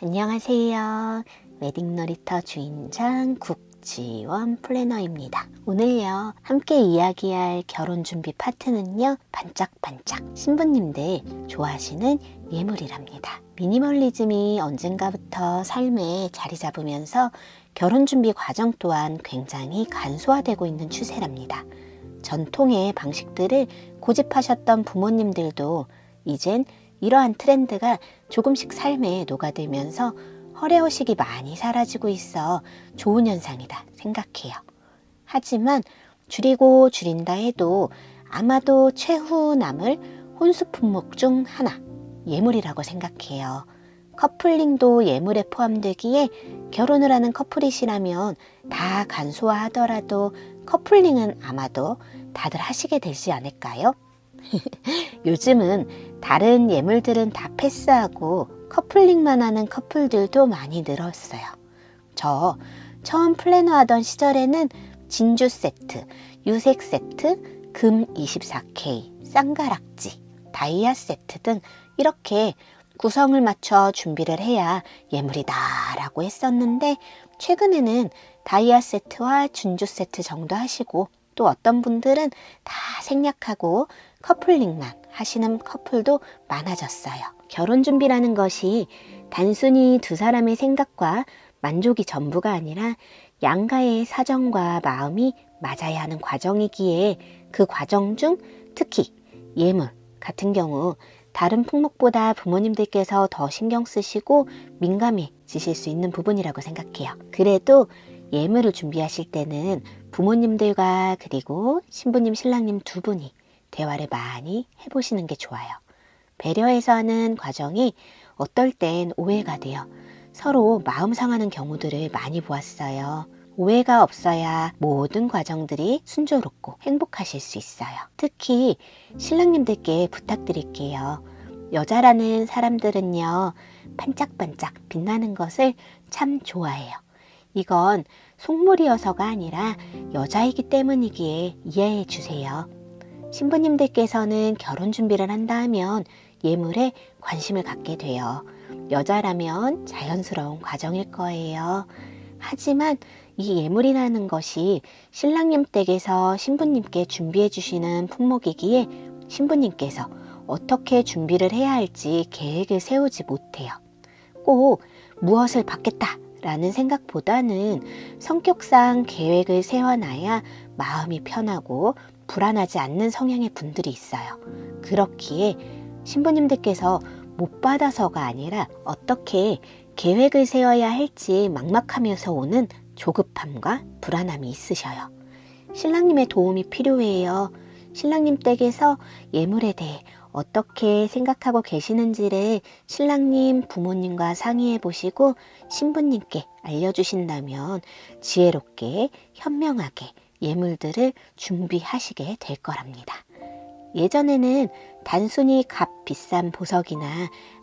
안녕하세요. 웨딩놀이터 주인장 국지원 플래너입니다. 오늘요 함께 이야기할 결혼준비 파트는요, 반짝반짝 신부님들 좋아하시는 예물이랍니다. 미니멀리즘이 언젠가부터 삶에 자리 잡으면서 결혼준비 과정 또한 굉장히 간소화되고 있는 추세랍니다. 전통의 방식들을 고집하셨던 부모님들도 이젠 이러한 트렌드가 조금씩 삶에 녹아들면서 허례허식이 많이 사라지고 있어 좋은 현상이다 생각해요. 하지만 줄이고 줄인다 해도 아마도 최후 남을 혼수 품목 중 하나, 예물이라고 생각해요. 커플링도 예물에 포함되기에 결혼을 하는 커플이시라면 다 간소화하더라도 커플링은 아마도 다들 하시게 되지 않을까요? 요즘은 다른 예물들은 다 패스하고 커플링만 하는 커플들도 많이 늘었어요. 저 처음 플래너 하던 시절에는 진주 세트, 유색 세트, 금 24K, 쌍가락지, 다이아 세트 등 이렇게 구성을 맞춰 준비를 해야 예물이다 라고 했었는데, 최근에는 다이아 세트와 진주 세트 정도 하시고, 또 어떤 분들은 다 생략하고 커플링만 하시는 커플도 많아졌어요. 결혼 준비라는 것이 단순히 두 사람의 생각과 만족이 전부가 아니라 양가의 사정과 마음이 맞아야 하는 과정이기에, 그 과정 중 특히 예물 같은 경우 다른 품목보다 부모님들께서 더 신경 쓰시고 민감해지실 수 있는 부분이라고 생각해요. 그래도 예물을 준비하실 때는 부모님들과 그리고 신부님, 신랑님 두 분이 대화를 많이 해보시는 게 좋아요. 배려해서 하는 과정이 어떨 땐 오해가 돼요. 서로 마음 상하는 경우들을 많이 보았어요. 오해가 없어야 모든 과정들이 순조롭고 행복하실 수 있어요. 특히 신랑님들께 부탁드릴게요. 여자라는 사람들은요, 반짝반짝 빛나는 것을 참 좋아해요. 이건 속물이어서가 아니라 여자이기 때문이기에 이해해 주세요. 신부님들께서는 결혼 준비를 한다 하면 예물에 관심을 갖게 돼요. 여자라면 자연스러운 과정일 거예요. 하지만 이 예물이라는 것이 신랑님 댁에서 신부님께 준비해 주시는 품목이기에 신부님께서 어떻게 준비를 해야 할지 계획을 세우지 못해요. 꼭 무엇을 받겠다 라는 생각보다는 성격상 계획을 세워놔야 마음이 편하고 불안하지 않는 성향의 분들이 있어요. 그렇기에 신부님들께서 못 받아서가 아니라 어떻게 계획을 세워야 할지 막막하면서 오는 조급함과 불안함이 있으셔요. 신랑님의 도움이 필요해요. 신랑님 댁에서 예물에 대해 어떻게 생각하고 계시는지를 신랑님 부모님과 상의해 보시고 신부님께 알려주신다면 지혜롭게 현명하게 예물들을 준비하시게 될 거랍니다. 예전에는 단순히 값 비싼 보석이나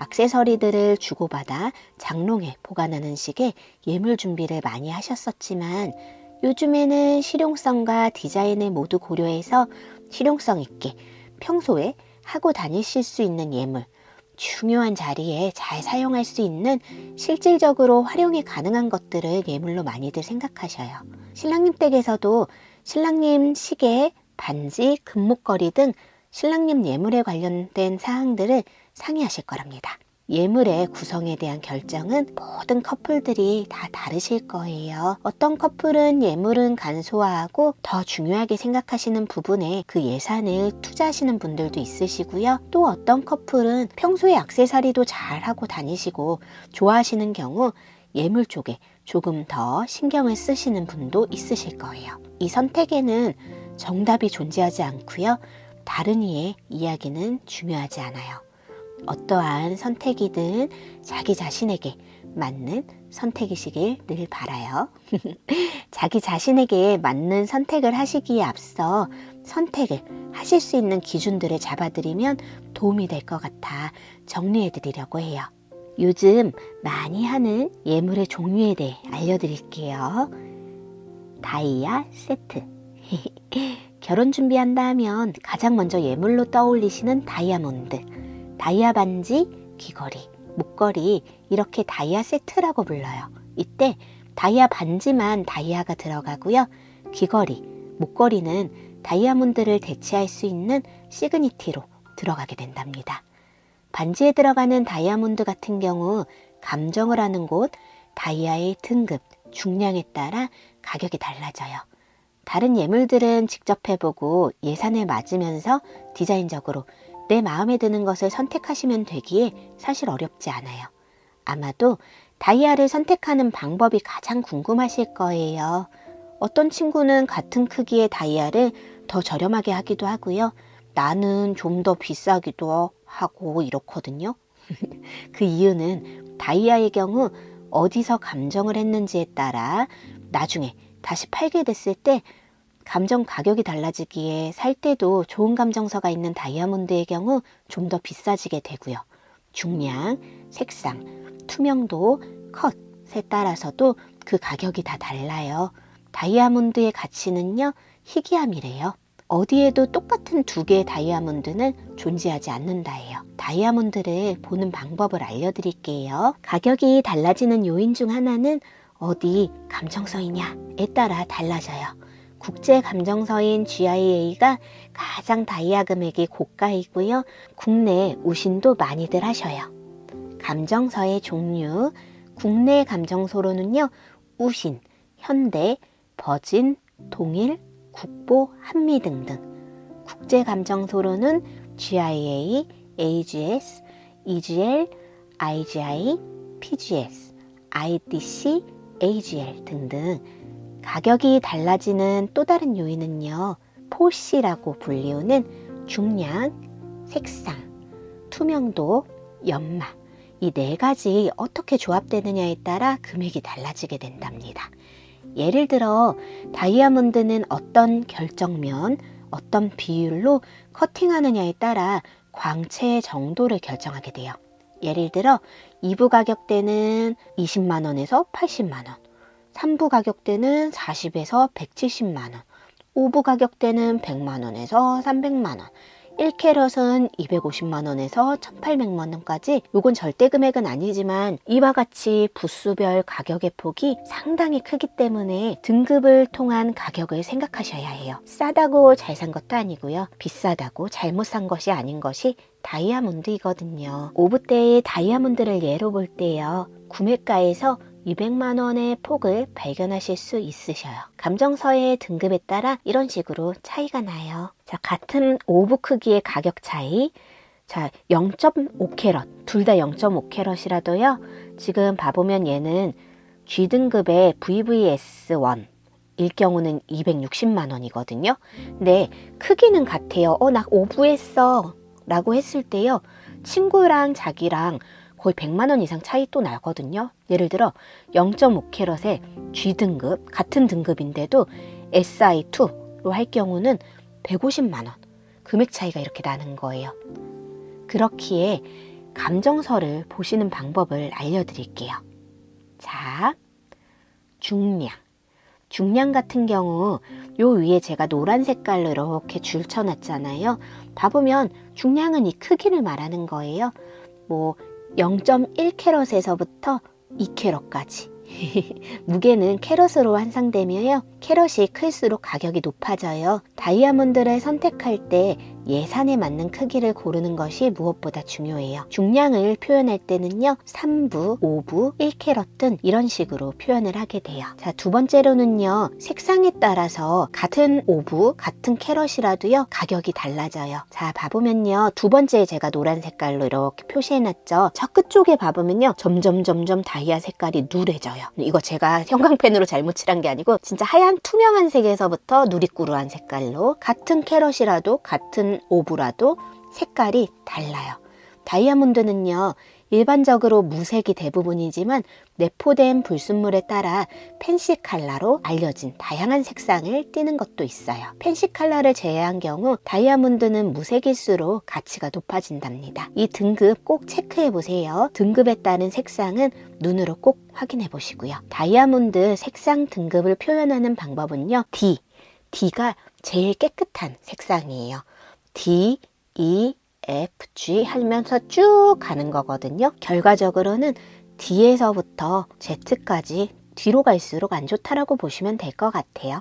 액세서리들을 주고받아 장롱에 보관하는 식의 예물 준비를 많이 하셨었지만, 요즘에는 실용성과 디자인을 모두 고려해서 실용성 있게 평소에 하고 다니실 수 있는 예물, 중요한 자리에 잘 사용할 수 있는 실질적으로 활용이 가능한 것들을 예물로 많이들 생각하셔요. 신랑님 댁에서도 신랑님 시계, 반지, 금목걸이 등 신랑님 예물에 관련된 사항들을 상의하실 거랍니다. 예물의 구성에 대한 결정은 모든 커플들이 다 다르실 거예요. 어떤 커플은 예물은 간소화하고 더 중요하게 생각하시는 부분에 그 예산을 투자하시는 분들도 있으시고요. 또 어떤 커플은 평소에 액세서리도 잘 하고 다니시고 좋아하시는 경우 예물 쪽에 조금 더 신경을 쓰시는 분도 있으실 거예요. 이 선택에는 정답이 존재하지 않고요. 다른 이의 이야기는 중요하지 않아요. 어떠한 선택이든 자기 자신에게 맞는 선택이시길 늘 바라요. 자기 자신에게 맞는 선택을 하시기에 앞서 선택을 하실 수 있는 기준들을 잡아드리면 도움이 될 것 같아 정리해드리려고 해요. 요즘 많이 하는 예물의 종류에 대해 알려드릴게요. 다이아 세트. 결혼 준비한다 하면 가장 먼저 예물로 떠올리시는 다이아몬드, 다이아 반지, 귀걸이, 목걸이 이렇게 다이아 세트라고 불러요. 이때 다이아 반지만 다이아가 들어가고요. 귀걸이, 목걸이는 다이아몬드를 대체할 수 있는 시그니티로 들어가게 된답니다. 반지에 들어가는 다이아몬드 같은 경우 감정을 하는 곳, 다이아의 등급, 중량에 따라 가격이 달라져요. 다른 예물들은 직접 해보고 예산에 맞으면서 디자인적으로 내 마음에 드는 것을 선택하시면 되기에 사실 어렵지 않아요. 아마도 다이아를 선택하는 방법이 가장 궁금하실 거예요. 어떤 친구는 같은 크기의 다이아를 더 저렴하게 하기도 하고요. 나는 좀 더 비싸기도 하고 이렇거든요. 그 이유는 다이아의 경우 어디서 감정을 했는지에 따라 나중에 다시 팔게 됐을 때 감정 가격이 달라지기에 살 때도 좋은 감정서가 있는 다이아몬드의 경우 좀 더 비싸지게 되고요. 중량, 색상, 투명도, 컷에 따라서도 그 가격이 다 달라요. 다이아몬드의 가치는요, 희귀함이래요. 어디에도 똑같은 두 개의 다이아몬드는 존재하지 않는다예요. 다이아몬드를 보는 방법을 알려드릴게요. 가격이 달라지는 요인 중 하나는 어디 감정서이냐에 따라 달라져요. 국제 감정서인 GIA가 가장 다이아 금액이 고가이고요. 국내 우신도 많이들 하셔요. 감정서의 종류, 국내 감정서로는요, 우신, 현대, 버진, 동일, 국보, 한미 등등. 국제 감정소로는 GIA, AGS, EGL, IGI, PGS, IDC, AGL 등등. 가격이 달라지는 또 다른 요인은요, 포시라고 불리우는 중량, 색상, 투명도, 연마. 이 네 가지 어떻게 조합되느냐에 따라 금액이 달라지게 된답니다. 예를 들어 다이아몬드는 어떤 결정면, 어떤 비율로 커팅하느냐에 따라 광채의 정도를 결정하게 돼요. 예를 들어 2부 가격대는 20만원에서 80만원, 3부 가격대는 40에서 170만원, 5부 가격대는 100만원에서 300만원, 1캐럿은 250만원에서 1800만원까지. 요건 절대 금액은 아니지만 이와 같이 부수별 가격의 폭이 상당히 크기 때문에 등급을 통한 가격을 생각하셔야 해요. 싸다고 잘 산 것도 아니고요. 비싸다고 잘못 산 것이 아닌 것이 다이아몬드이거든요. 5부대의 다이아몬드를 예로 볼 때요. 구매가에서 200만원의 폭을 발견하실 수 있으셔요. 감정서의 등급에 따라 이런 식으로 차이가 나요. 자, 같은 5부 크기의 가격 차이. 자, 0.5캐럿, 둘 다 0.5캐럿이라도요. 지금 봐보면 얘는 G등급의 VVS1 일 경우는 260만원이거든요. 근데 크기는 같아요. 나 5부 했어 라고 했을 때요. 친구랑 자기랑 거의 100만원 이상 차이 또 나거든요. 예를 들어 0.5캐럿의 G등급, 같은 등급인데도 SI2로 할 경우는 150만원. 금액 차이가 이렇게 나는 거예요. 그렇기에 감정서를 보시는 방법을 알려드릴게요. 자, 중량. 중량 같은 경우 요 위에 제가 노란 색깔로 이렇게 줄 쳐놨잖아요. 봐보면 중량은 이 크기를 말하는 거예요. 뭐 0.1캐럿에서부터 2캐럿까지. 무게는 캐럿으로 환산되며요. 캐럿이 클수록 가격이 높아져요. 다이아몬드를 선택할 때 예산에 맞는 크기를 고르는 것이 무엇보다 중요해요. 중량을 표현할 때는요. 3부, 5부, 1캐럿 등 이런 식으로 표현을 하게 돼요. 자, 두 번째로는요. 색상에 따라서 같은 5부, 같은 캐럿이라도요. 가격이 달라져요. 자, 봐보면요. 두 번째 제가 노란 색깔로 이렇게 표시해놨죠. 저 끝쪽에 봐보면요. 점점 다이아 색깔이 누래져요. 이거 제가 형광펜으로 잘못 칠한 게 아니고 진짜 하얀 투명한 색에서부터 누리꾸루한 색깔로 같은 캐럿이라도 같은 오브라도 색깔이 달라요. 다이아몬드는요. 일반적으로 무색이 대부분이지만 내포된 불순물에 따라 펜시 칼라로 알려진 다양한 색상을 띠는 것도 있어요. 펜시 칼라를 제외한 경우 다이아몬드는 무색일수록 가치가 높아진답니다. 이 등급 꼭 체크해 보세요. 등급에 따른 색상은 눈으로 꼭 확인해 보시고요. 다이아몬드 색상 등급을 표현하는 방법은요. D가 제일 깨끗한 색상이에요. D, E, F, G 하면서 쭉 가는 거거든요. 결과적으로는 D에서부터 Z까지 뒤로 갈수록 안 좋다라고 보시면 될 것 같아요.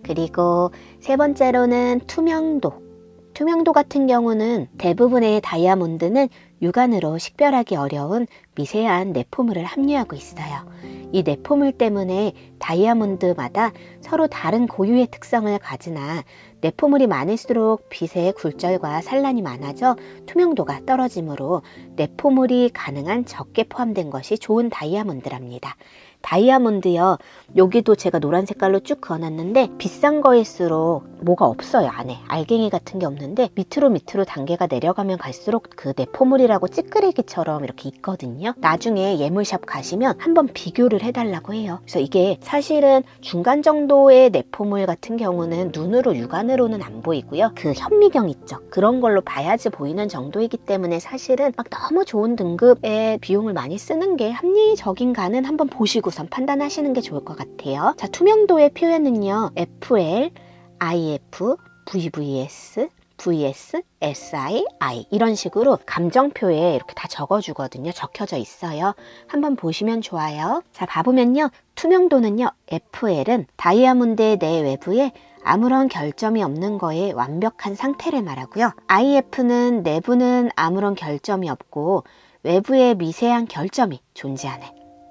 그리고 세 번째로는 투명도. 투명도 같은 경우는 대부분의 다이아몬드는 육안으로 식별하기 어려운 미세한 내포물을 함유하고 있어요. 이 내포물 때문에 다이아몬드마다 서로 다른 고유의 특성을 가지나 내포물이 많을수록 빛의 굴절과 산란이 많아져 투명도가 떨어지므로 내포물이 가능한 적게 포함된 것이 좋은 다이아몬드랍니다. 다이아몬드요, 여기도 제가 노란 색깔로 쭉 그어놨는데 비싼 거일수록 뭐가 없어요. 안에 알갱이 같은 게 없는데 밑으로 단계가 내려가면 갈수록 그 내포물이라고 찌끄레기처럼 이렇게 있거든요. 나중에 예물샵 가시면 한번 비교를 해달라고 해요. 그래서 이게 사실은 중간 정도의 내포물 같은 경우는 눈으로 육안으로는 안 보이고요. 그 현미경 있죠, 그런 걸로 봐야지 보이는 정도이기 때문에 사실은 막 너무 좋은 등급의 비용을 많이 쓰는 게 합리적인가는 한번 보시고 우선 판단하시는 게 좋을 것 같아요. 자, 투명도의 표현은요, FL, IF, VVS, VS, SI, I 이런 식으로 감정표에 이렇게 다 적어주거든요. 적혀져 있어요. 한번 보시면 좋아요. 자, 봐보면요, 투명도는요, FL은 다이아몬드의 내외부에 아무런 결점이 없는 거에 완벽한 상태를 말하고요. IF는 내부는 아무런 결점이 없고 외부에 미세한 결점이 존재하는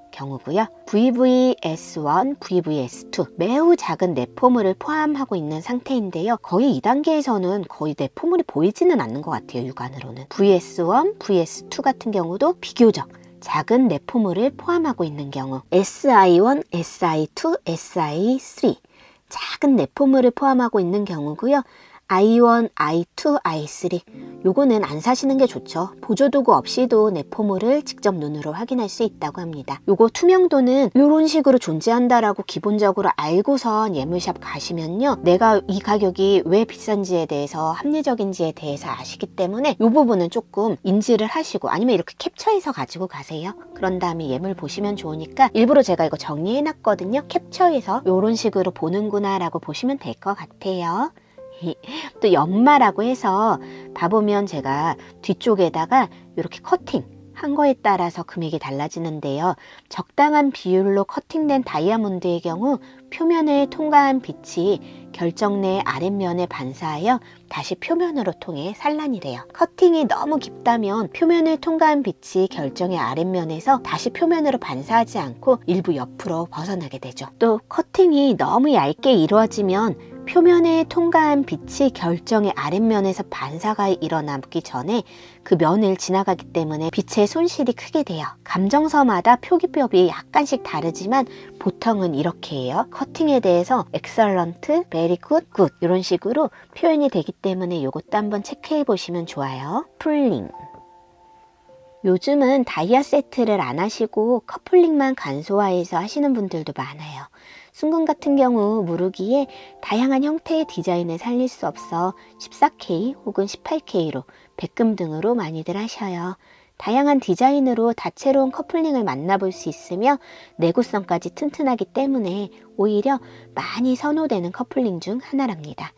경우고요. VVS1, VVS2 매우 작은 내포물을 포함하고 있는 상태인데요. 거의 2단계에서는 거의 내포물이 보이지는 않는 것 같아요. 육안으로는. VS1, VS2 같은 경우도 비교적 작은 내포물을 포함하고 있는 경우, SI1, SI2, SI3 작은 내포물을 포함하고 있는 경우고요. I1, I2, I3 요거는 안 사시는 게 좋죠. 보조도구 없이도 내포물을 직접 눈으로 확인할 수 있다고 합니다. 요거 투명도는 이런 식으로 존재한다라고 기본적으로 알고선 예물샵 가시면요, 내가 이 가격이 왜 비싼지에 대해서 합리적인지에 대해서 아시기 때문에 이 부분은 조금 인지를 하시고 아니면 이렇게 캡처해서 가지고 가세요. 그런 다음에 예물 보시면 좋으니까 일부러 제가 이거 정리해 놨거든요. 캡처해서 이런 식으로 보는구나 라고 보시면 될 것 같아요. 또 연마라고 해서 봐보면 제가 뒤쪽에다가 이렇게 커팅 한 거에 따라서 금액이 달라지는데요. 적당한 비율로 커팅된 다이아몬드의 경우 표면을 통과한 빛이 결정 내 아랫면에 반사하여 다시 표면으로 통해 산란이 돼요. 커팅이 너무 깊다면 표면을 통과한 빛이 결정의 아랫면에서 다시 표면으로 반사하지 않고 일부 옆으로 벗어나게 되죠. 또 커팅이 너무 얇게 이루어지면 표면에 통과한 빛이 결정의 아랫면에서 반사가 일어나기 전에 그 면을 지나가기 때문에 빛의 손실이 크게 돼요. 감정서마다 표기법이 약간씩 다르지만 보통은 이렇게 해요. 커팅에 대해서 excellent, very good, good 이런 식으로 표현이 되기 때문에 이것도 한번 체크해 보시면 좋아요. 풀링. 요즘은 다이아 세트를 안 하시고 커플링만 간소화해서 하시는 분들도 많아요. 순금 같은 경우 무르기에 다양한 형태의 디자인을 살릴 수 없어 14K 혹은 18K로 백금 등으로 많이들 하셔요. 다양한 디자인으로 다채로운 커플링을 만나볼 수 있으며 내구성까지 튼튼하기 때문에 오히려 많이 선호되는 커플링 중 하나랍니다.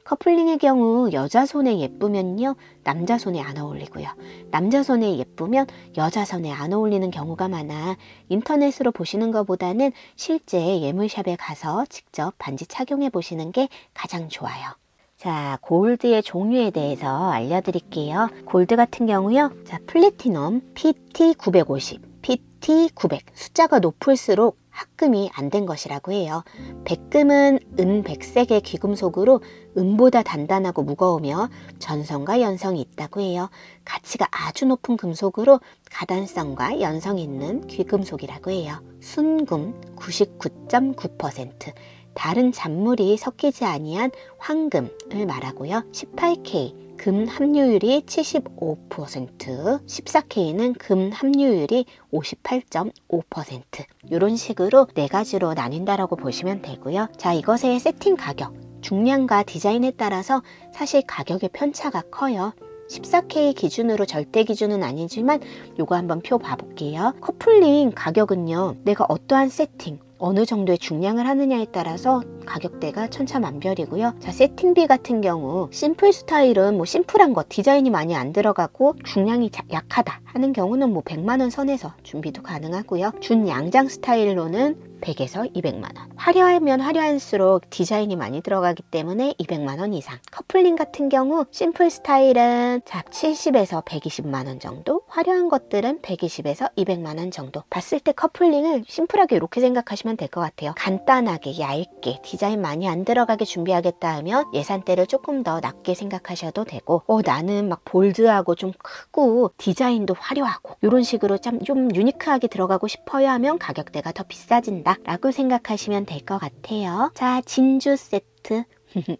커플링의 경우 여자 손에 예쁘면요, 남자 손에 안 어울리고요. 남자 손에 예쁘면 여자 손에 안 어울리는 경우가 많아 인터넷으로 보시는 것보다는 실제 예물샵에 가서 직접 반지 착용해 보시는 게 가장 좋아요. 자, 골드의 종류에 대해서 알려드릴게요. 골드 같은 경우요, 자, 플래티넘 PT950, PT900 숫자가 높을수록 합금이 안 된 것이라고 해요. 백금은 은 100색의 귀금속으로 은보다 단단하고 무거우며 전성과 연성이 있다고 해요. 가치가 아주 높은 금속으로 가단성과 연성이 있는 귀금속이라고 해요. 순금 99.9%, 다른 잔물이 섞이지 아니한 황금을 말하고요. 18K 금 함유율이 75%, 14K는 금 함유율이 58.5% 이런 식으로 네 가지로 나뉜다라고 보시면 되고요. 자, 이것의 세팅 가격, 중량과 디자인에 따라서 사실 가격의 편차가 커요. 14K 기준으로 절대 기준은 아니지만 요거 한번 표 봐볼게요. 커플링 가격은요, 내가 어떠한 세팅, 어느 정도의 중량을 하느냐에 따라서 가격대가 천차만별이고요. 자, 세팅비 같은 경우 심플 스타일은 뭐 심플한 것, 디자인이 많이 안 들어가고 중량이 약하다 하는 경우는 뭐 100만 원 선에서 준비도 가능하고요. 준양장 스타일로는 100에서 200만 원. 화려하면 화려할수록 디자인이 많이 들어가기 때문에 200만 원 이상. 커플링 같은 경우 심플 스타일은 70에서 120만 원 정도, 화려한 것들은 120에서 200만 원 정도. 봤을 때 커플링을 심플하게 이렇게 생각하시면 될 것 같아요. 간단하게 얇게 디자인 많이 안 들어가게 준비하겠다 하면 예산대를 조금 더 낮게 생각하셔도 되고, 나는 막 볼드하고 좀 크고 디자인도 화려하고 이런 식으로 좀 유니크하게 들어가고 싶어요 하면 가격대가 더 비싸진다 라고 생각하시면 될 것 같아요. 자, 진주 세트.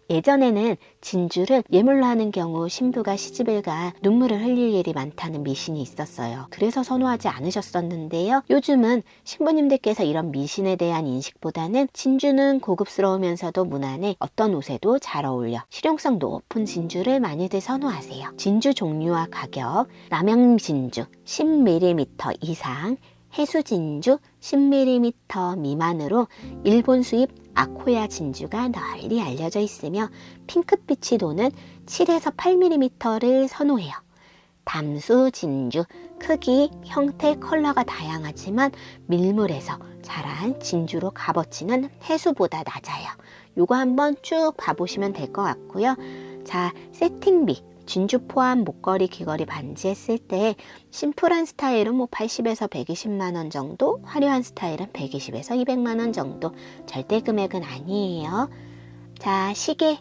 예전에는 진주를 예물로 하는 경우 신부가 시집을 가 눈물을 흘릴 일이 많다는 미신이 있었어요. 그래서 선호하지 않으셨었는데요. 요즘은 신부님들께서 이런 미신에 대한 인식보다는 진주는 고급스러우면서도 무난해 어떤 옷에도 잘 어울려 실용성 높은 진주를 많이들 선호하세요. 진주 종류와 가격, 남양 진주 10mm 이상, 해수 진주 10mm 미만으로 일본 수입 아코야 진주가 널리 알려져 있으며 핑크빛이 도는 7에서 8mm를 선호해요. 담수 진주, 크기, 형태, 컬러가 다양하지만 밀물에서 자란 진주로 값어치는 해수보다 낮아요. 요거 한번 쭉 봐보시면 될 것 같고요. 자, 세팅비. 진주 포함 목걸이, 귀걸이, 반지 했을 때 심플한 스타일은 뭐 80에서 120만 원 정도, 화려한 스타일은 120에서 200만 원 정도. 절대 금액은 아니에요. 자, 시계.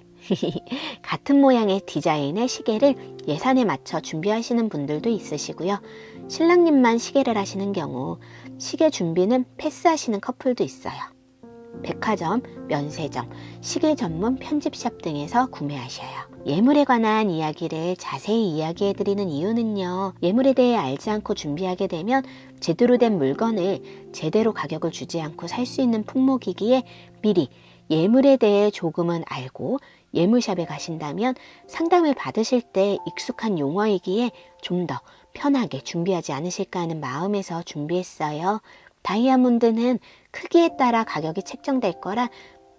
같은 모양의 디자인의 시계를 예산에 맞춰 준비하시는 분들도 있으시고요. 신랑님만 시계를 하시는 경우 시계 준비는 패스하시는 커플도 있어요. 백화점, 면세점, 시계 전문 편집샵 등에서 구매하셔요. 예물에 관한 이야기를 자세히 이야기해드리는 이유는요. 예물에 대해 알지 않고 준비하게 되면 제대로 된 물건을 제대로 가격을 주지 않고 살 수 있는 품목이기에 미리 예물에 대해 조금은 알고 예물샵에 가신다면 상담을 받으실 때 익숙한 용어이기에 좀 더 편하게 준비하지 않으실까 하는 마음에서 준비했어요. 다이아몬드는 크기에 따라 가격이 책정될 거라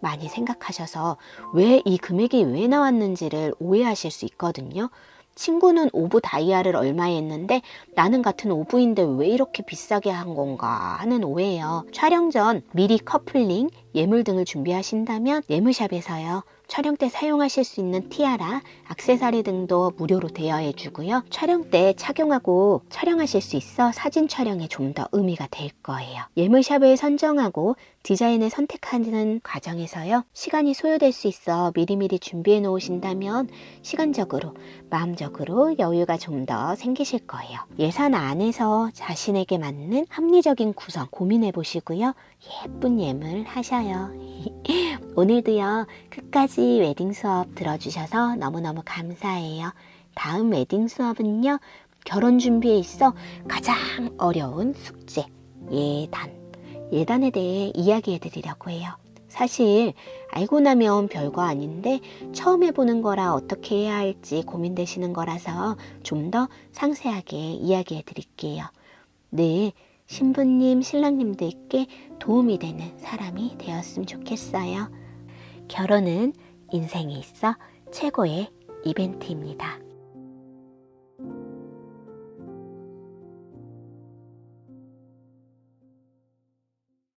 많이 생각하셔서 왜 이 금액이 왜 나왔는지를 오해하실 수 있거든요. 친구는 오브 다이아를 얼마에 했는데 나는 같은 오브인데 왜 이렇게 비싸게 한 건가 하는 오해예요. 촬영 전 미리 커플링, 예물 등을 준비하신다면 예물샵에서요. 촬영 때 사용하실 수 있는 티아라, 액세서리 등도 무료로 대여해 주고요. 촬영 때 착용하고 촬영하실 수 있어 사진 촬영에 좀 더 의미가 될 거예요. 예물샵을 선정하고 디자인을 선택하는 과정에서요. 시간이 소요될 수 있어 미리미리 준비해 놓으신다면 시간적으로, 마음적으로 여유가 좀 더 생기실 거예요. 예산 안에서 자신에게 맞는 합리적인 구성 고민해 보시고요. 예쁜 예물 하셔요. 오늘도요. 끝까지 웨딩 수업 들어주셔서 너무너무 감사해요. 다음 웨딩 수업은요. 결혼 준비에 있어 가장 어려운 숙제, 예단에 대해 이야기해 드리려고 해요. 사실 알고 나면 별거 아닌데 처음 해보는 거라 어떻게 해야 할지 고민되시는 거라서 좀 더 상세하게 이야기해 드릴게요. 네, 신부님, 신랑님들께 도움이 되는 사람이 되었으면 좋겠어요. 결혼은 인생에 있어 최고의 이벤트입니다.